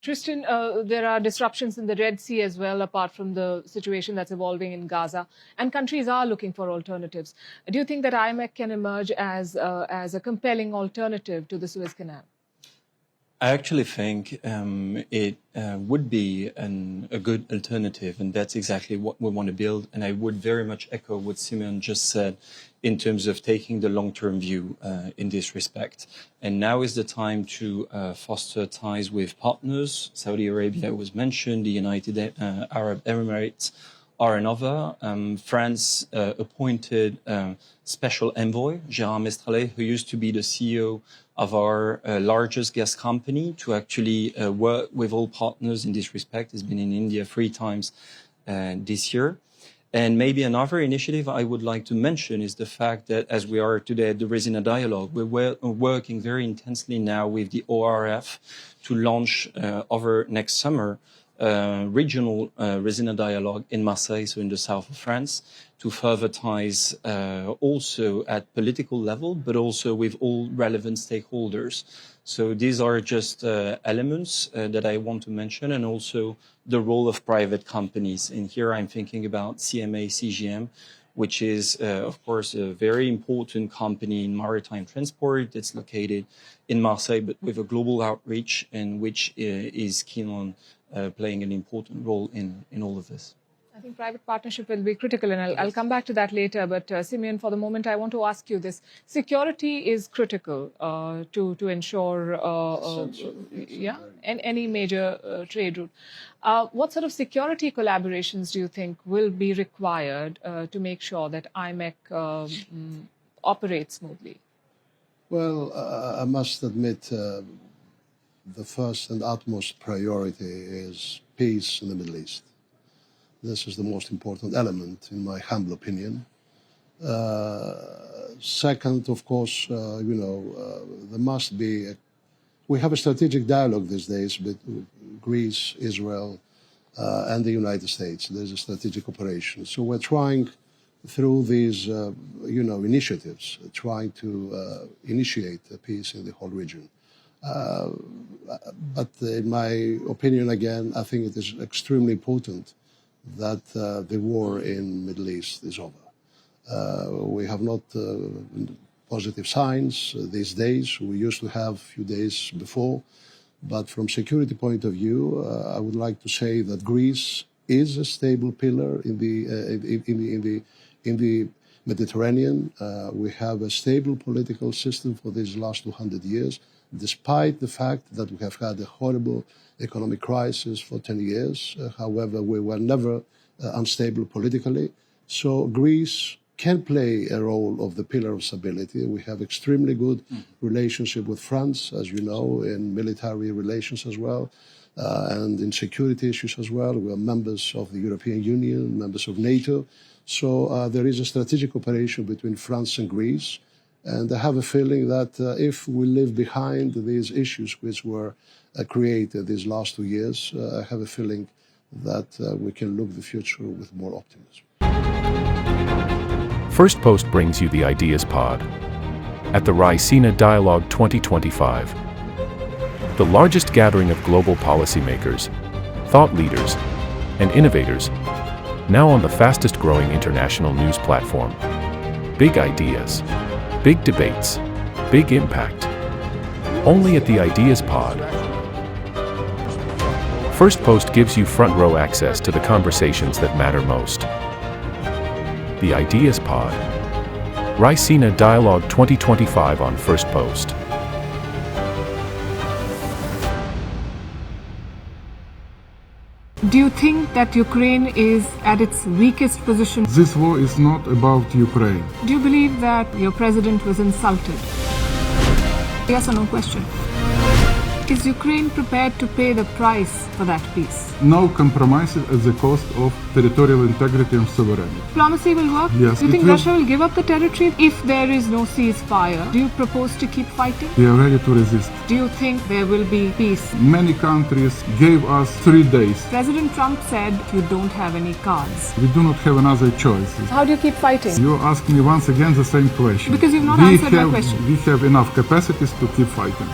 Tristan, there are disruptions in the Red Sea as well, apart from the situation that's evolving in Gaza, and countries are looking for alternatives. Do you think that IMEC can emerge as a compelling alternative to the Suez Canal? I actually think it would be a good alternative, and that's exactly what we want to build. And I would very much echo what Symeon just said in terms of taking the long-term view in this respect. And now is the time to foster ties with partners. Saudi Arabia was mentioned, the United Arab Emirates are another. France appointed special envoy, Gérard Mestralet, who used to be the CEO of our largest gas company, to actually work with all partners in this respect. He's been in India 3 times this year. And maybe another initiative I would like to mention is the fact that as we are today at the Raisina Dialogue, we're working very intensely now with the ORF to launch over next summer regional Raisina Dialogue in Marseille, so in the south of France, to further ties also at political level, but also with all relevant stakeholders. So these are just elements that I want to mention, and also the role of private companies. And here I'm thinking about CMA CGM, which is, of course, a very important company in maritime transport that's located in Marseille, but with a global outreach, and which is keen on playing an important role in all of this. I think private partnership will be critical, and I'll come back to that later. But Symeon, for the moment, I want to ask you this. Security is critical to ensure any major trade route. What sort of security collaborations do you think will be required to make sure that IMEC operates smoothly? Well, I must admit the first and utmost priority is peace in the Middle East. This is the most important element, in my humble opinion. Second, of course, there must be we have a strategic dialogue these days between Greece, Israel, and the United States. There's a strategic operation. So we're trying through these, initiatives, trying to initiate a peace in the whole region. But in my opinion, again, I think it is extremely important that the war in Middle East is over. We have not positive signs these days. We used to have a few days before. But from security point of view, I would like to say that Greece is a stable pillar in the Mediterranean. We have a stable political system for these last 200 years, despite the fact that we have had a horrible economic crisis for 10 years. However, we were never unstable politically. So Greece can play a role of the pillar of stability. We have extremely good relationship with France, as you know, in military relations as well, and in security issues as well. We are members of the European Union, members of NATO. So there is a strategic cooperation between France and Greece. And I have a feeling that if we leave behind these issues which were created these last 2 years, I have a feeling that we can look the future with more optimism. Firstpost brings you the Ideas Pod at the Raisina Dialogue 2025, the largest gathering of global policymakers, thought leaders, and innovators, now on the fastest-growing international news platform. Big ideas, big debates, big impact. Only at the Ideas Pod. Firstpost gives you front-row access to the conversations that matter most. The Ideas Pod. Raisina Dialogue 2025 on Firstpost. Do you think that Ukraine is at its weakest position? This war is not about Ukraine. Do you believe that your president was insulted? Yes or no question. Is Ukraine prepared to pay the price for that peace? No compromises at the cost of territorial integrity and sovereignty. Diplomacy will work? Yes. Do you think Russia will give up the territory if there is no ceasefire? Do you propose to keep fighting? We are ready to resist. Do you think there will be peace? Many countries gave us 3 days. President Trump said you don't have any cards. We do not have another choice. How do you keep fighting? You ask me once again the same question. Because you've not answered my question. We have enough capacities to keep fighting.